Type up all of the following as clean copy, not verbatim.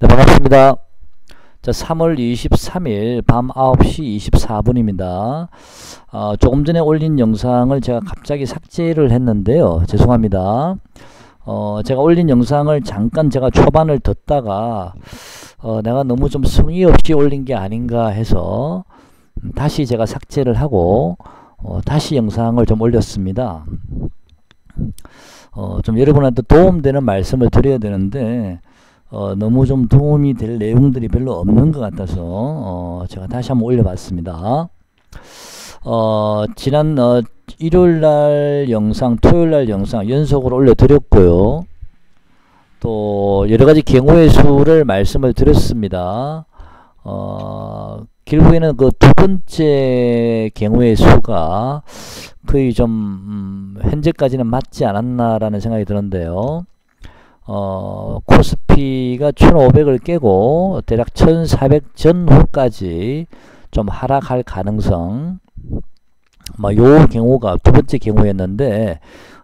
네, 반갑습니다. 자, 3월 23일 밤 9시 24분입니다. 조금 전에 올린 영상을 제가 갑자기 삭제를 했는데요. 죄송합니다. 제가 올린 영상을 잠깐 제가 초반을 듣다가 내가 너무 좀 성의 없이 올린 게 아닌가 해서 다시 제가 삭제를 하고 다시 영상을 좀 올렸습니다. 좀 여러분한테 도움되는 말씀을 드려야 되는데 너무 좀 도움이 될 내용들이 별로 없는 것 같아서 제가 다시 한번 올려봤습니다. 지난 일요일날 영상, 토요일날 영상 연속으로 올려드렸고요. 또 여러가지 경우의 수를 말씀을 드렸습니다. 결국에는 그 두 번째 경우의 수가 거의 좀 현재까지는 맞지 않았나라는 생각이 드는데요. 코스피가 1500을 깨고 대략 1400 전후까지 좀 하락할 가능성, 요 경우가 두 번째 경우였는데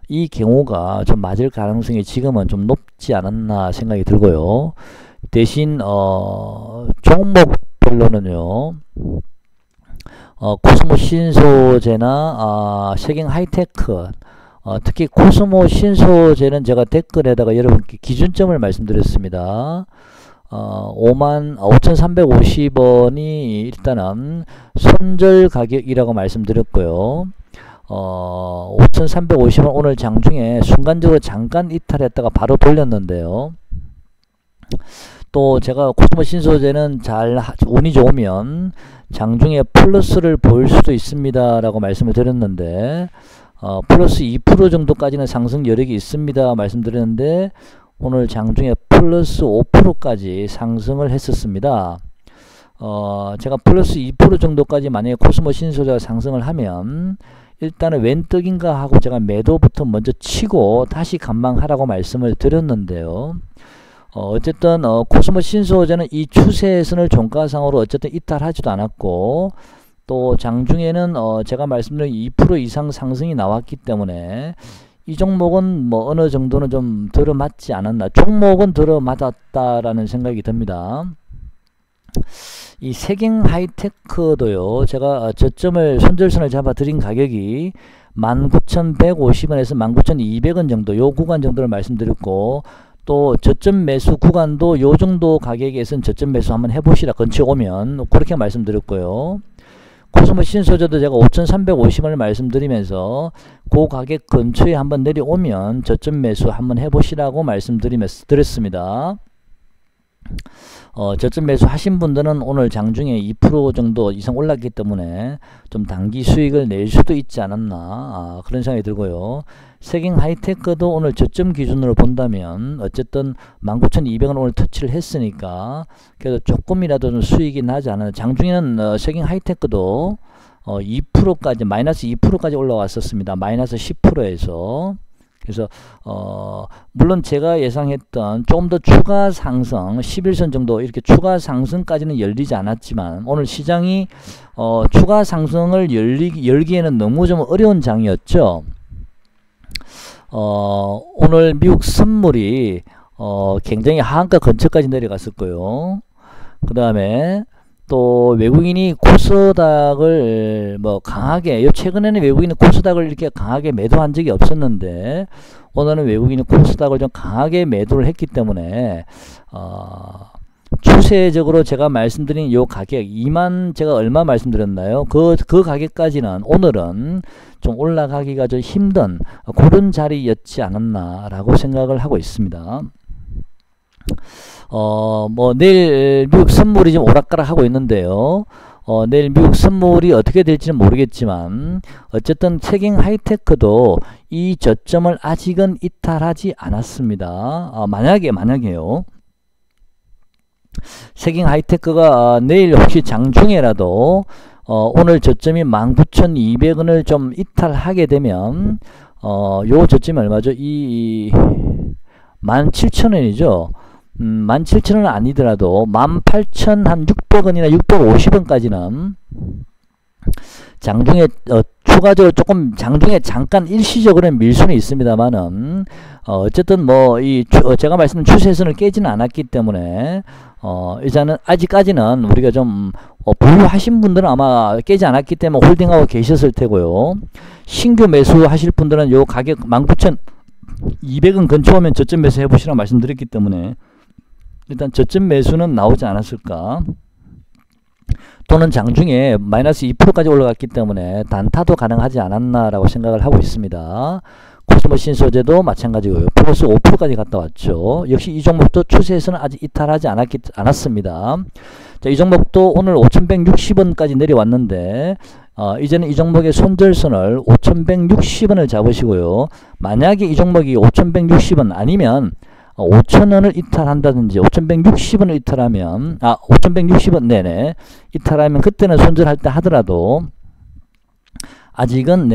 이 경우가 좀 맞을 가능성이 지금은 좀 높지 않았나 생각이 들고요. 대신 종목별로는요, 코스모 신소재나 세경 하이테크, 특히 코스모 신소재는 제가 댓글에다가 여러분께 기준점을 말씀드렸습니다. 55,350원이 일단은 손절 가격이라고 말씀드렸고요. 5,350원 오늘 장중에 순간적으로 잠깐 이탈했다가 바로 돌렸는데요. 또 제가 코스모 신소재는 잘 운이 좋으면 장중에 플러스를 보일 수도 있습니다 라고 말씀을 드렸는데 플러스 2% 정도까지는 상승 여력이 있습니다 말씀드렸는데 오늘 장중에 플러스 5%까지 상승을 했었습니다. 제가 플러스 2% 정도까지 만약에 코스모 신소재가 상승을 하면 일단은 웬 떡인가 하고 제가 매도부터 먼저 치고 다시 관망하라고 말씀을 드렸는데요. 어쨌든 코스모 신소재는 이 추세선을 종가상으로 어쨌든 이탈하지도 않았고 또 장중에는 제가 말씀드린 2% 이상 상승이 나왔기 때문에 이 종목은 뭐 어느 정도는 좀 들어맞지 않았나, 종목은 들어맞았다라는 생각이 듭니다. 이 세경 하이테크도요, 제가 저점을 손절선을 잡아 드린 가격이 19,150원에서 19,200원 정도, 요 구간 정도를 말씀드렸고 또 저점 매수 구간도 요 정도 가격에선 저점 매수 한번 해보시라, 근처 오면 그렇게 말씀드렸고요. 코스모 신소재도 제가 5,350원을 말씀드리면서 그 가격 근처에 한번 내려오면 저점 매수 한번 해보시라고 말씀드렸습니다. 저점 매수 하신 분들은 오늘 장중에 2% 정도 이상 올랐기 때문에 좀 단기 수익을 낼 수도 있지 않았나, 그런 생각이 들고요. 세경 하이테크도 오늘 저점 기준으로 본다면 어쨌든 19,200원 오늘 터치를 했으니까 그래도 조금이라도 좀 수익이 나지 않았나. 장중에는 세경 하이테크도 2%까지 마이너스 2%까지 올라왔었습니다. 마이너스 10%에서. 그래서 물론 제가 예상했던 조금 더 추가 상승 11선 정도 이렇게 추가 상승까지는 열리지 않았지만 오늘 시장이 추가 상승을 열기에는 너무 좀 어려운 장이었죠. 오늘 미국 선물이 굉장히 하한가 근처까지 내려갔었고요. 그 다음에 또 외국인이 코스닥을 강하게, 최근에는 외국인이 코스닥을 이렇게 강하게 매도한 적이 없었는데 오늘은 외국인이 코스닥을 좀 강하게 매도를 했기 때문에 추세적으로 제가 말씀드린 요 가격 2만 제가 얼마 말씀드렸나요? 그 가격까지는 오늘은 좀 올라가기가 좀 힘든 그런 자리였지 않았나 라고 생각을 하고 있습니다. 내일 미국 선물이 좀 오락가락 하고 있는데요. 내일 미국 선물이 어떻게 될지는 모르겠지만 어쨌든 세경 하이테크도 이 저점을 아직은 이탈하지 않았습니다. 만약에요. 세경 하이테크가 내일 혹시 장중에라도 오늘 저점이 19,200원을 좀 이탈하게 되면 요 저점이 얼마죠? 이 17,000원이죠. 17,000원은 아니더라도 18,600원이나 650원까지는 장중에 추가적으로 조금 장중에 잠깐 일시적으로는 밀 수는 있습니다만은 어쨌든 뭐 이 제가 말씀드린 추세선을 깨지는 않았기 때문에 일단은 아직까지는 우리가 좀 보유하신 분들은 아마 깨지 않았기 때문에 홀딩하고 계셨을 테고요. 신규 매수하실 분들은 요 가격 19,200원 근처 오면 저점 매수 해보시라고 말씀드렸기 때문에 일단 저점 매수는 나오지 않았을까. 또는 장중에 마이너스 2%까지 올라갔기 때문에 단타도 가능하지 않았나라고 생각을 하고 있습니다. 코스모 신소재도 마찬가지고요. 플러스 5%까지 갔다 왔죠. 역시 이 종목도 추세에서는 아직 이탈하지 않았습니다. 자, 이 종목도 오늘 5,160원까지 내려왔는데 이제는 이 종목의 손절선을 5,160원을 잡으시고요. 만약에 이 종목이 5,160원 아니면 5,000원을 이탈한다든지 5,160원을 이탈하면 5,160원 네네 이탈하면 그때는 손절할 때 하더라도 아직은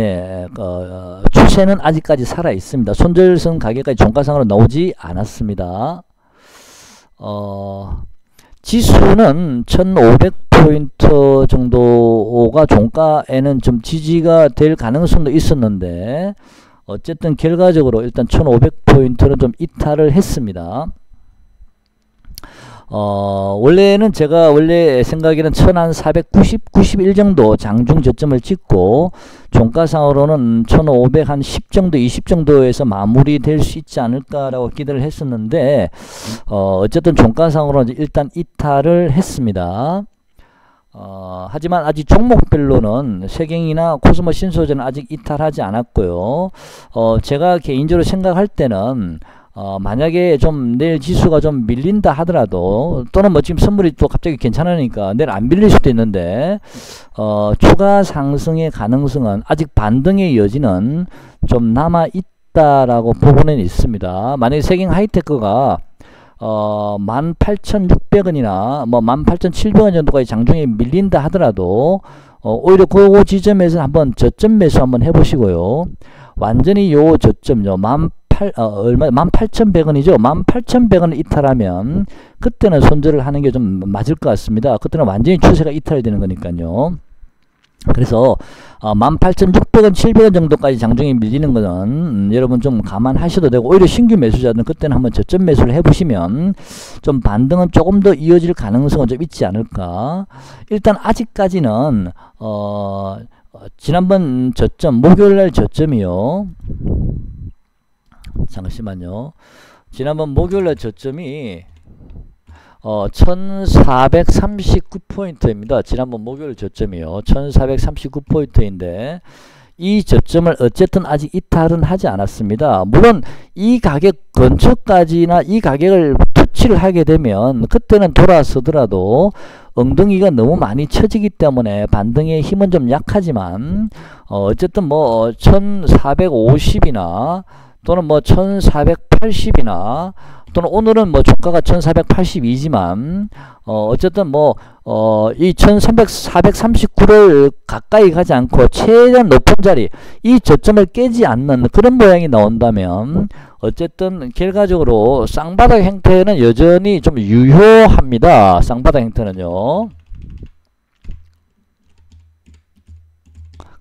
추세는 아직까지 살아 있습니다. 손절선 가격까지 종가상으로 나오지 않았습니다. 지수는 1,500포인트 정도가 종가에는 좀 지지가 될 가능성도 있었는데 어쨌든 결과적으로 일단 1,500포인트는 좀 이탈을 했습니다. 원래는 제가 원래 생각에는 1,490, 91 정도 장중 저점을 찍고 종가상으로는 1,500 한 10 정도, 20 정도에서 마무리될 수 있지 않을까라고 기대를 했었는데 어쨌든 종가상으로는 일단 이탈을 했습니다. 하지만 아직 종목별로는 세경이나 코스모 신소재는 아직 이탈하지 않았고요. 제가 개인적으로 생각할 때는 만약에 좀 내일 지수가 좀 밀린다 하더라도 또는 뭐 지금 선물이 또 갑자기 괜찮으니까 내일 안 밀릴 수도 있는데 추가 상승의 가능성은 아직 반등의 여지는 좀 남아 있다라고 보고는 있습니다. 만약에 세경 하이테크가 18,600원이나 뭐 18,700원 정도까지 장중에 밀린다 하더라도 오히려 그 지점에서 한번 저점 매수 한번 해보시고요. 완전히 요 저점요 18,100원이죠. 18,100원을 이탈하면 그때는 손절을 하는 게 좀 맞을 것 같습니다. 그때는 완전히 추세가 이탈되는 거니까요. 그래서 18,600원, 700원 정도까지 장중에 밀리는 거는 여러분 좀 감안하셔도 되고 오히려 신규 매수자들은 그때는 한번 저점 매수를 해보시면 좀 반등은 조금 더 이어질 가능성은 좀 있지 않을까. 일단 아직까지는 지난번 저점 목요일날 저점이요. 잠시만요. 지난번 목요일날 저점이 1439포인트입니다. 지난번 목요일 저점이요. 1439포인트인데 이 저점을 어쨌든 아직 이탈은 하지 않았습니다. 물론 이 가격 근처까지나 이 가격을 터치를 하게 되면 그때는 돌아서더라도 엉덩이가 너무 많이 처지기 때문에 반등의 힘은 좀 약하지만 어쨌든 뭐 1450이나 또는 뭐 1480이나 또는 오늘은 뭐 주가가 1482지만 어쨌든 뭐 이 1439를 가까이 가지 않고 최대한 높은 자리 이 저점을 깨지 않는 그런 모양이 나온다면 어쨌든 결과적으로 쌍바닥 형태는 여전히 좀 유효합니다. 쌍바닥 형태는요.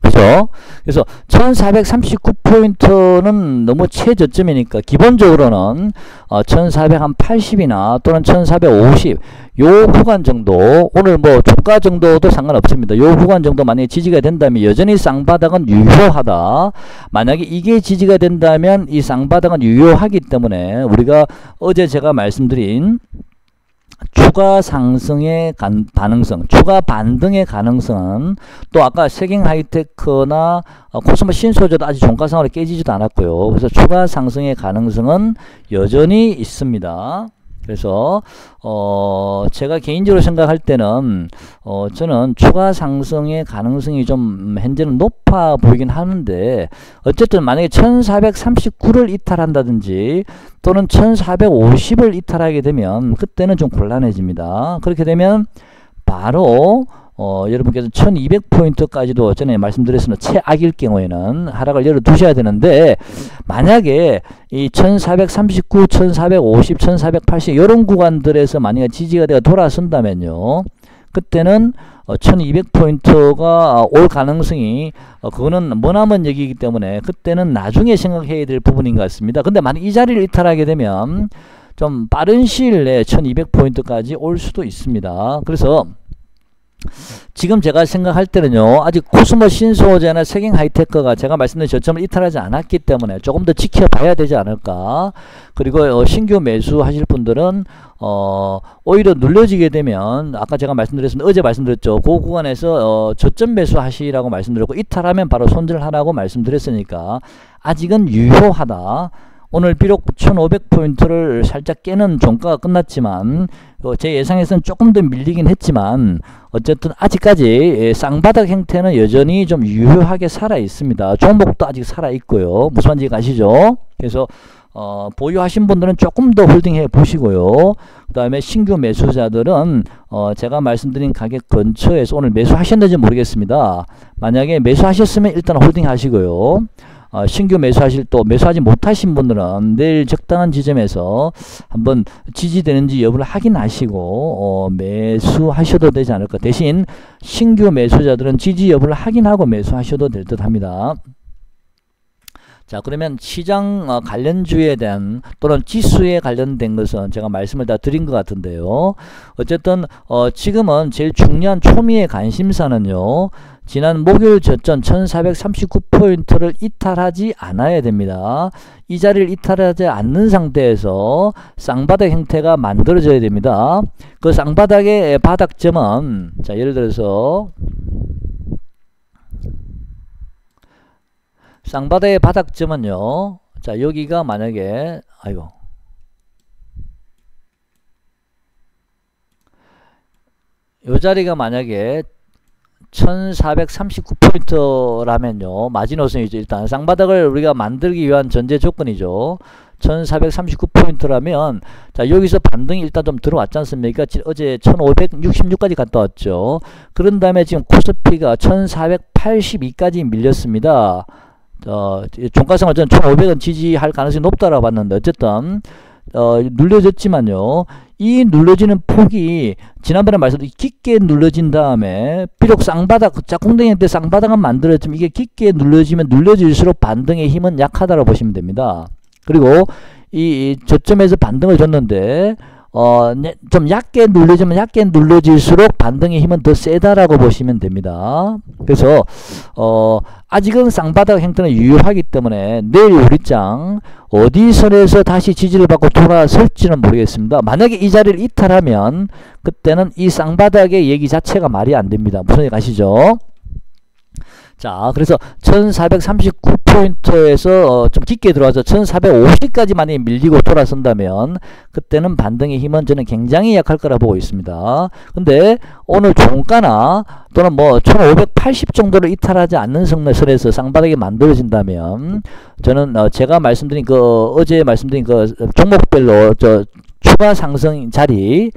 그죠? 그래서 1439포인트는 너무 최저점이니까 기본적으로는 1480이나 또는 1450 요 구간 정도 오늘 뭐 주가 정도도 상관없습니다. 요 구간 정도 만약에 지지가 된다면 여전히 쌍바닥은 유효하다. 만약에 이게 지지가 된다면 이 쌍바닥은 유효하기 때문에 우리가 어제 제가 말씀드린 추가 상승의 가능성, 추가 반등의 가능성은 또 아까 세경 하이테크나 코스모 신소재도 아직 종가상으로 깨지지도 않았고요. 그래서 추가 상승의 가능성은 여전히 있습니다. 그래서 제가 개인적으로 생각할 때는 저는 추가 상승의 가능성이 좀 현재는 높아 보이긴 하는데 어쨌든 만약에 1439를 이탈한다든지 또는 1450을 이탈하게 되면 그때는 좀 곤란해집니다. 그렇게 되면 바로 여러분께서 1200포인트까지도 전에 말씀드렸으나 최악일 경우에는 하락을 열어두셔야 되는데 만약에 이 1439, 1450, 1480 이런 구간들에서 만약에 지지가 되어 돌아선다면요. 그때는 1200포인트가 올 가능성이 그거는 머나먼 얘기이기 때문에 그때는 나중에 생각해야 될 부분인 것 같습니다. 근데 만약 이 자리를 이탈하게 되면 좀 빠른 시일 내에 1200포인트까지 올 수도 있습니다. 그래서 지금 제가 생각할 때는요, 아직 코스모 신소재나 세경 하이테크가 제가 말씀드린 저점을 이탈하지 않았기 때문에 조금 더 지켜봐야 되지 않을까. 그리고 신규 매수 하실 분들은 오히려 눌러지게 되면 아까 제가 말씀드렸습니다. 어제 말씀드렸죠. 그 구간에서 저점 매수 하시라고 말씀드렸고 이탈하면 바로 손절하라고 말씀드렸으니까 아직은 유효하다. 오늘 비록 1500포인트를 살짝 깨는 종가가 끝났지만 제 예상에서는 조금 더 밀리긴 했지만 어쨌든 아직까지 쌍바닥 형태는 여전히 좀 유효하게 살아 있습니다. 종목도 아직 살아 있고요. 무슨 말인지 아시죠? 그래서 보유하신 분들은 조금 더 홀딩해 보시고요. 그 다음에 신규 매수자들은 제가 말씀드린 가격 근처에서 오늘 매수하셨는지 모르겠습니다. 만약에 매수하셨으면 일단 홀딩 하시고요. 신규 매수하지 못하신 분들은 내일 적당한 지점에서 한번 지지되는지 여부를 확인하시고 매수하셔도 되지 않을까. 대신 신규 매수자들은 지지 여부를 확인하고 매수하셔도 될 듯 합니다. 자, 그러면 시장 관련주에 대한 또는 지수에 관련된 것은 제가 말씀을 다 드린 것 같은데요. 어쨌든 지금은 제일 중요한 초미의 관심사는요. 지난 목요일 저점 1439포인트를 이탈하지 않아야 됩니다. 이 자리를 이탈하지 않는 상태에서 쌍바닥 형태가 만들어져야 됩니다. 그 쌍바닥의 바닥점은 자, 예를 들어서 쌍바닥의 바닥점은요. 자, 여기가 만약에 요 자리가 만약에 1439포인트라면요. 마지노선이죠. 일단 쌍바닥을 우리가 만들기 위한 전제 조건이죠. 1439포인트라면 자, 여기서 반등이 일단 좀 들어왔지 않습니까? 어제 1566까지 갔다 왔죠. 그런 다음에 지금 코스피가 1482까지 밀렸습니다. 종가상을 저는 1500은 지지할 가능성이 높다라고 봤는데 어쨌든 눌려졌지만요. 이 눌러지는 폭이 지난번에 말씀드린 깊게 눌러진 다음에 비록 쌍바닥 짝꿍댕이 형태 쌍바닥은 만들어지면 이게 깊게 눌러지면 눌러질수록 반등의 힘은 약하다고 보시면 됩니다. 그리고 이 저점에서 반등을 줬는데 좀 얕게 눌러질수록 반등의 힘은 더 세다라고 보시면 됩니다. 그래서 아직은 쌍바닥 형태는 유효하기 때문에 내일 우리장 어디 선에서 다시 지지를 받고 돌아설지는 모르겠습니다. 만약에 이 자리를 이탈하면 그때는 이 쌍바닥의 얘기 자체가 말이 안 됩니다. 무슨 얘기 아시죠? 자, 그래서 1439포인트에서 좀 깊게 들어와서 1450까지 만약에 밀리고 돌아선다면 그때는 반등의 힘은 저는 굉장히 약할 거라 보고 있습니다. 근데 오늘 종가나 또는 뭐 1580 정도를 이탈하지 않는 선에서 쌍바닥이 만들어진다면 저는 제가 말씀드린 어제 말씀드린 종목별로 추가 상승 자리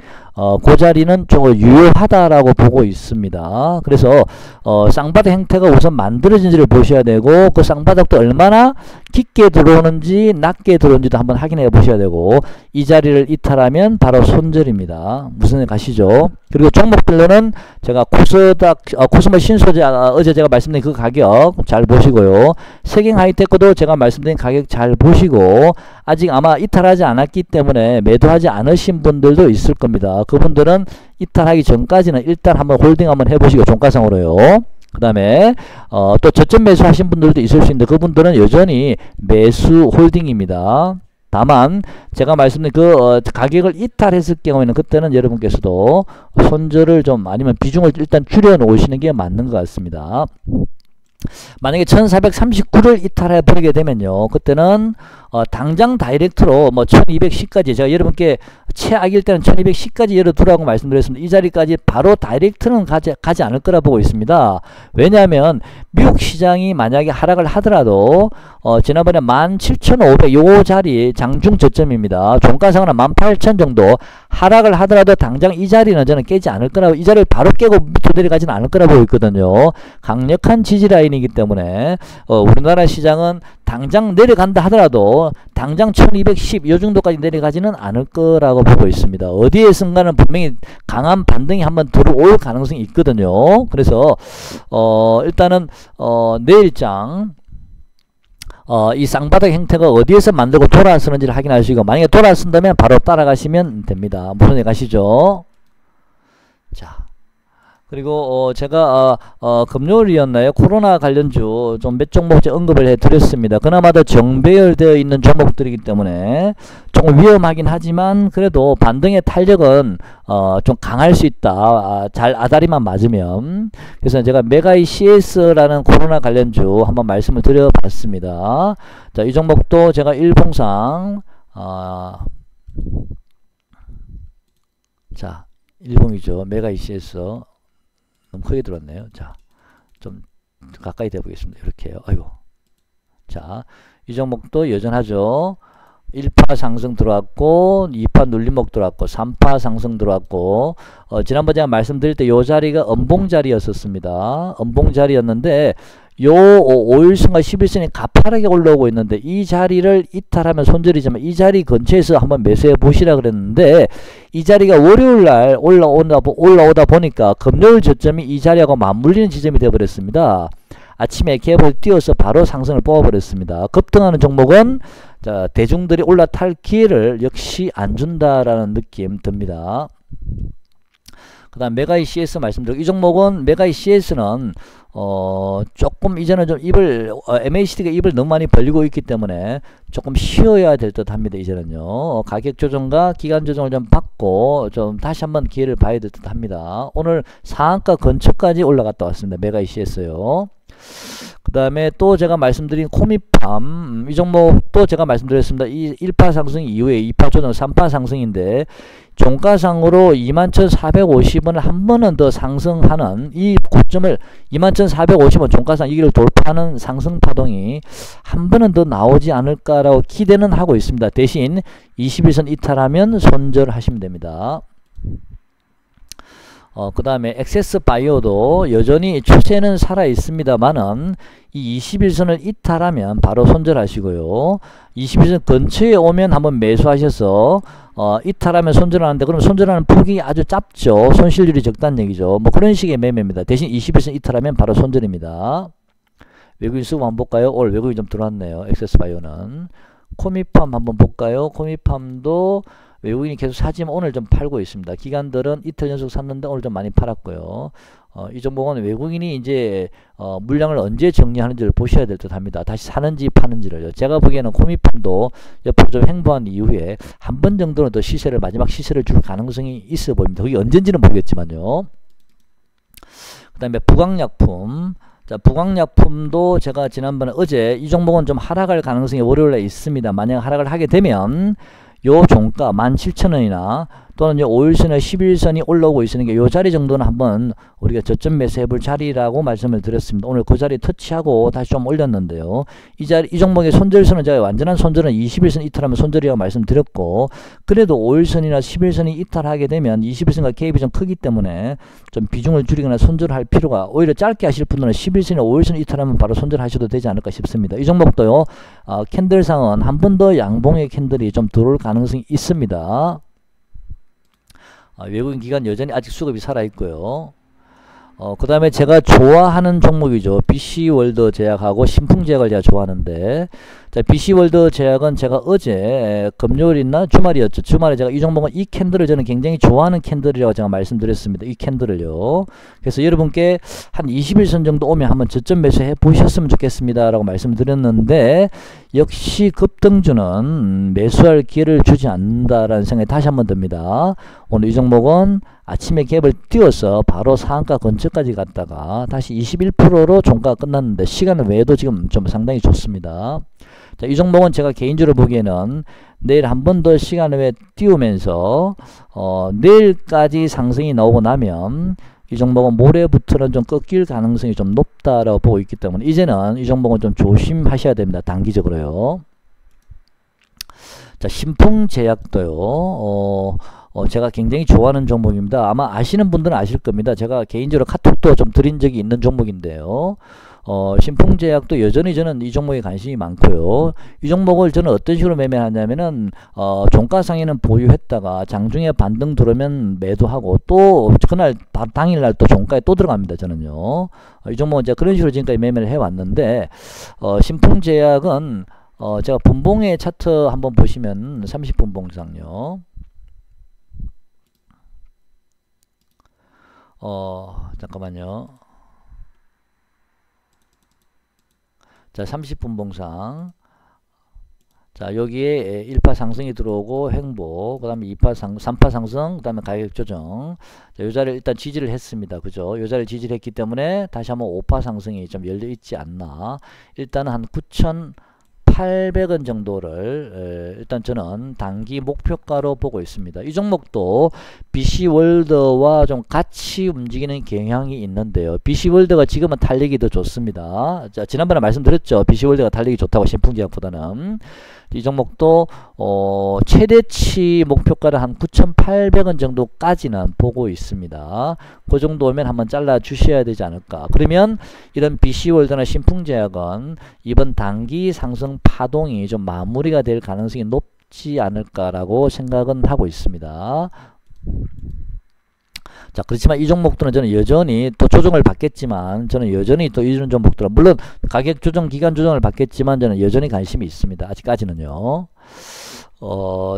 그 자리는 좀 유효하다라고 보고 있습니다. 그래서 쌍바닥 형태가 우선 만들어진지를 보셔야 되고 그 쌍바닥도 얼마나 깊게 들어오는지 낮게 들어오는지도 한번 확인해 보셔야 되고 이 자리를 이탈하면 바로 손절입니다. 무슨 일 가시죠? 그리고 종목별로는 제가 코스모 신소재 어제 제가 말씀드린 그 가격 잘 보시고요. 세경 하이테크도 제가 말씀드린 가격 잘 보시고 아직 아마 이탈하지 않았기 때문에 매도하지 않으신 분들도 있을 겁니다. 그분들은 이탈하기 전까지는 일단 한번 홀딩 한번 해보시고 종가상으로요. 그 다음에 또 저점 매수 하신 분들도 있을 수 있는데 그분들은 여전히 매수 홀딩입니다. 다만 제가 말씀드린 가격을 이탈했을 경우에는 그때는 여러분께서도 손절을 좀 아니면 비중을 일단 줄여 놓으시는 게 맞는 것 같습니다. 만약에 1439를 이탈해 버리게 되면요. 그때는 당장 다이렉트로 뭐 1210까지 제가 여러분께 최악일 때는 1210까지 열어두라고 말씀드렸습니다. 이 자리까지 바로 다이렉트는 가지 않을 거라 보고 있습니다. 왜냐하면 미국 시장이 만약에 하락을 하더라도 지난번에 17,500 요 자리 장중 저점입니다. 종가상은 18,000 정도 하락을 하더라도 당장 이 자리는 저는 깨지 않을 거라고 이 자리를 바로 깨고 밑으로 내려가지는 않을 거라 보고 있거든요. 강력한 지지 라인이기 때문에 우리나라 시장은 당장 내려간다 하더라도 당장 1210 이 정도까지 내려가지는 않을 거라고 보고 있습니다. 어디에선가는 분명히 강한 반등이 한번 들어올 가능성이 있거든요. 그래서 일단은 내일장 이 쌍바닥 형태가 어디에서 만들고 돌아서는지를 확인하시고, 만약에 돌아선다면 바로 따라가시면 됩니다. 무슨 일 가시죠? 자, 그리고 제가 금요일이었나요? 코로나 관련주 좀 몇 종목 언급을 해드렸습니다. 그나마도 정배열되어 있는 종목들이기 때문에 조금 위험하긴 하지만 그래도 반등의 탄력은 좀 강할 수 있다. 잘 아다리만 맞으면. 그래서 제가 메가이 CS라는 코로나 관련주 한번 말씀을 드려봤습니다. 자, 이 종목도 제가 일봉상 자, 일봉이죠. 메가이 CS 너무 크게 들었네요. 자, 좀 가까이 대보겠습니다. 이렇게요. 아이고. 자, 이 종목도 여전하죠. 1파 상승 들어왔고, 2파 눌림목 들어왔고, 3파 상승 들어왔고, 지난번에 제가 말씀드릴 때 요 자리가 음봉 자리였었습니다. 음봉 자리였는데, 요 5일선과 11선이 가파르게 올라오고 있는데, 이 자리를 이탈하면 손절이지만 이 자리 근처에서 한번 매수해 보시라 그랬는데, 이 자리가 월요일날 올라오다 보니까 금요일 저점이 이 자리하고 맞물리는 지점이 되어버렸습니다. 아침에 갭을 띄워서 바로 상승을 뽑아버렸습니다. 급등하는 종목은 자, 대중들이 올라탈 기회를 역시 안 준다라는 느낌 듭니다. 그 다음 메가이 CS 말씀드리고, 이 종목은 메가이 CS는 조금 이제는 좀 MACD가 입을 너무 많이 벌리고 있기 때문에 조금 쉬어야 될 듯 합니다. 이제는요. 가격 조정과 기간 조정을 좀 받고 좀 다시 한번 기회를 봐야 될 듯 합니다. 오늘 상한가 근처까지 올라갔다 왔습니다. 메가이 CS요. 그 다음에 또 제가 말씀드린 코미팜, 이 종목도 제가 말씀드렸습니다. 이 1파 상승 이후에 2파 조정, 3파 상승인데 종가상으로 21,450원을 한 번은 더 상승하는 이 고점을 21,450원 종가상 여기를 돌파하는 상승 파동이 한 번은 더 나오지 않을까라고 기대는 하고 있습니다. 대신 21선 이탈하면 손절하시면 됩니다. 그 다음에 액세스 바이오도 여전히 추세는 살아 있습니다만은 이 21선을 이탈하면 바로 손절하시고요. 21선 근처에 오면 한번 매수하셔서 이탈하면 손절하는데, 그럼 손절하는 폭이 아주 짧죠. 손실률이 적다는 얘기죠. 뭐 그런 식의 매매입니다. 대신 21선 이탈하면 바로 손절입니다. 외국인 수급 한번 볼까요? 오늘 외국인 좀 들어왔네요. 액세스 바이오는. 코미팜 한번 볼까요? 코미팜도 외국인이 계속 사지만 오늘 좀 팔고 있습니다. 기관들은 이틀 연속 샀는데 오늘 좀 많이 팔았고요. 이 종목은 외국인이 이제 물량을 언제 정리하는지를 보셔야 될 듯 합니다. 다시 사는지 파는지를요. 제가 보기에는 코미팜도 옆으로 좀 횡보한 이후에 한 번 정도는 더 마지막 시세를 줄 가능성이 있어 보입니다. 그게 언젠지는 모르겠지만요. 그 다음에 부강약품. 자, 부강약품도 제가 지난번에 어제 이 종목은 좀 하락할 가능성이 월요일에 있습니다. 만약 하락을 하게 되면 요 종가 17,000원이나 또는 5일선이나 11선이 올라오고 있으니까 요 자리 정도는 한번 우리가 저점 매수해 볼 자리라고 말씀을 드렸습니다. 오늘 그 자리 터치하고 다시 좀 올렸는데요. 이 종목의 손절선은 제가 완전한 손절은 21선 이탈하면 손절이라고 말씀드렸고, 그래도 5일선이나 11선이 이탈하게 되면 21선과 갭이 좀 크기 때문에 좀 비중을 줄이거나 손절할 필요가, 오히려 짧게 하실 분들은 11선이나 5일선 이탈하면 바로 손절하셔도 되지 않을까 싶습니다. 이 종목도요. 캔들상은 한 번 더 양봉의 캔들이 좀 들어올 가능성이 있습니다. 외국인 기관 여전히 아직 수급이 살아있고요. 그 다음에 제가 좋아하는 종목이죠. BC월드 제약하고 신풍제약을 제가 좋아하는데, 자, BC월드 제약은 제가 어제 금요일이나 주말이었죠. 주말에 제가 이 종목은 이 캔들을 저는 굉장히 좋아하는 캔들이라고 제가 말씀드렸습니다. 이 캔들을요. 그래서 여러분께 한 21선 정도 오면 한번 저점 매수해 보셨으면 좋겠습니다 라고 말씀드렸는데, 역시 급등주는 매수할 기회를 주지 않는다라는 생각이 다시 한번 듭니다. 오늘 이 종목은 아침에 갭을 띄워서 바로 상한가 근처까지 갔다가 다시 21%로 종가가 끝났는데 시간 외에도 지금 좀 상당히 좋습니다. 자, 이 종목은 제가 개인적으로 보기에는 내일 한 번 더 시간 외에 띄우면서 내일까지 상승이 나오고 나면 이 종목은 모레부터는 좀 꺾일 가능성이 좀 높다라고 보고 있기 때문에 이제는 이 종목은 좀 조심하셔야 됩니다. 단기적으로요. 자, 신풍제약도요. 제가 굉장히 좋아하는 종목입니다. 아마 아시는 분들은 아실 겁니다. 제가 개인적으로 카톡도 좀 드린 적이 있는 종목인데요. 신풍제약도 여전히 저는 이 종목에 관심이 많고요. 이 종목을 저는 어떤 식으로 매매하냐면은 종가상에는 보유했다가 장중에 반등 들어오면 매도하고 또 그날 당일날 또 종가에 또 들어갑니다. 저는요. 이 종목은 이제 그런 식으로 지금까지 매매를 해왔는데 신풍제약은 제가 분봉의 차트 한번 보시면 30분봉상요. 잠깐만요. 자, 30분봉상. 자, 여기에 1파 상승이 들어오고 횡보, 그 다음에 3파 상승, 그 다음에 가격 조정. 자, 요 자리를 일단 지지를 했습니다. 그죠? 요 자리를 지지를 했기 때문에 다시 한번 5파 상승이 좀 열려 있지 않나. 일단은 한 9,800원 정도를 일단 저는 단기 목표가로 보고 있습니다. 이 종목도 BC월드와 좀 같이 움직이는 경향이 있는데요. BC월드가 지금은 탄력이 더 좋습니다. 자, 지난번에 말씀드렸죠. BC월드가 탄력이 좋다고 신풍제약보다는. 이 종목도 최대치 목표가를 한 9,800원 정도까지는 보고 있습니다. 그 정도 오면 한번 잘라 주셔야 되지 않을까. 그러면 이런 BC월드나 신풍제약은 이번 단기 상승 파동이 좀 마무리가 될 가능성이 높지 않을까라고 생각은 하고 있습니다. 자, 그렇지만 이 종목들은 저는 여전히 또 조정을 받겠지만 저는 여전히 또 이런 종목들은 물론 가격 조정 기간 조정을 받겠지만 저는 여전히 관심이 있습니다. 아직까지는요.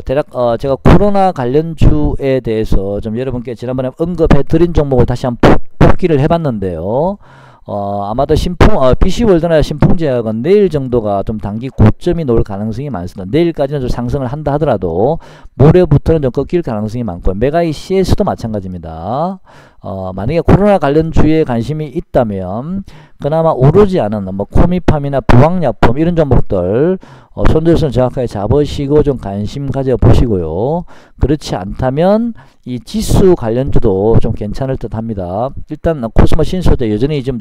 대략 제가 코로나 관련주에 대해서 좀 여러분께 지난번에 언급해 드린 종목을 다시 한번 복기를 해봤는데요. 아마도 BC월드나 신풍제약은 내일 정도가 좀 단기 고점이 놓을 가능성이 많습니다. 내일까지는 좀 상승을 한다 하더라도 모레부터는 좀 꺾일 가능성이 많고요. 메가이 CS도 마찬가지입니다. 만약에 코로나 관련주에 관심이 있다면 그나마 오르지 않은 뭐 코미팜이나 부황약품 이런 종목들 손절선 정확하게 잡으시고 좀 관심 가져 보시고요. 그렇지 않다면 이 지수 관련주도 좀 괜찮을 듯 합니다. 일단 코스모 신소재 여전히 좀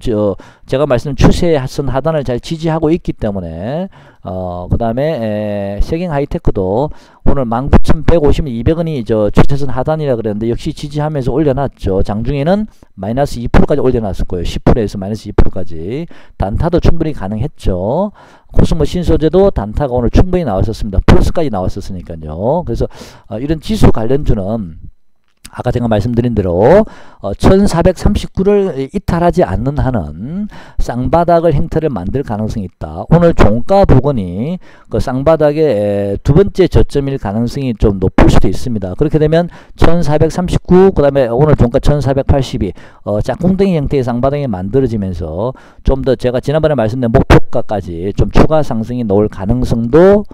제가 말씀드린 추세선 하단을 잘 지지하고 있기 때문에 그 다음에 세경 하이테크도 오늘 19,150원 200원이 추세선 하단이라 그랬는데 역시 지지하면서 올려놨죠. 장중에는 마이너스 2%까지 올려놨을 거예요. 10%에서 마이너스 2%까지. 단타도 충분히 가능했죠. 코스모 신소재도 단타가 오늘 충분히 나왔었습니다. 플러스까지 나왔었으니까요. 그래서 이런 지수 관련주는 아까 제가 말씀드린 대로 1439를 이탈하지 않는 한은 쌍바닥을 형태를 만들 가능성이 있다. 오늘 종가 부근이 그 쌍바닥의 두 번째 저점일 가능성이 좀 높을 수도 있습니다. 그렇게 되면 1439, 그 다음에 오늘 종가 1482 짝꿍덩이 형태의 쌍바닥이 만들어지면서 좀 더 제가 지난번에 말씀드린 목표가까지 좀 추가 상승이 나올 가능성도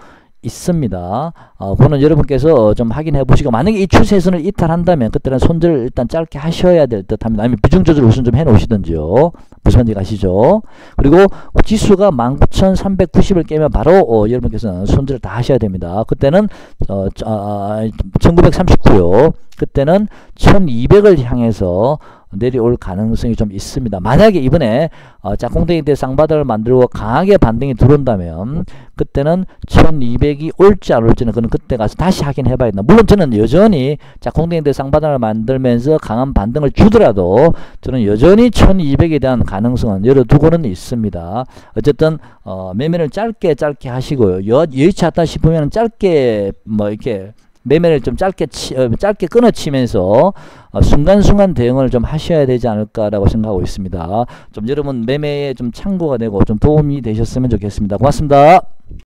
있습니다. 그거는 여러분께서 좀 확인해 보시고 만약에 이 추세선을 이탈한다면 그때는 손절을 일단 짧게 하셔야 될 듯 합니다. 아니면 비중 조절 우선 좀 해 놓으시던지요. 무슨 말인지 아시죠? 그리고 지수가 19,390을 깨면 바로 여러분께서는 손절을 다 하셔야 됩니다. 그때는 1939요. 그때는 1200을 향해서 내려올 가능성이 좀 있습니다. 만약에 이번에 짝꿍댕이 때 쌍바닥을 만들고 강하게 반등이 들어온다면 그때는 1200이 올지 안 올지는 그는 그때 가서 다시 확인해 봐야 된다. 물론 저는 여전히 짝꿍댕이 때 쌍바닥을 만들면서 강한 반등을 주더라도 저는 여전히 1200에 대한 가능성은 열어두고는 있습니다. 어쨌든 매매를 짧게 하시고요. 여의치 않다 싶으면 짧게 뭐 이렇게 매매를 좀 짧게 끊어치면서 순간순간 대응을 좀 하셔야 되지 않을까라고 생각하고 있습니다. 좀 여러분 매매에 좀 참고가 되고 좀 도움이 되셨으면 좋겠습니다. 고맙습니다.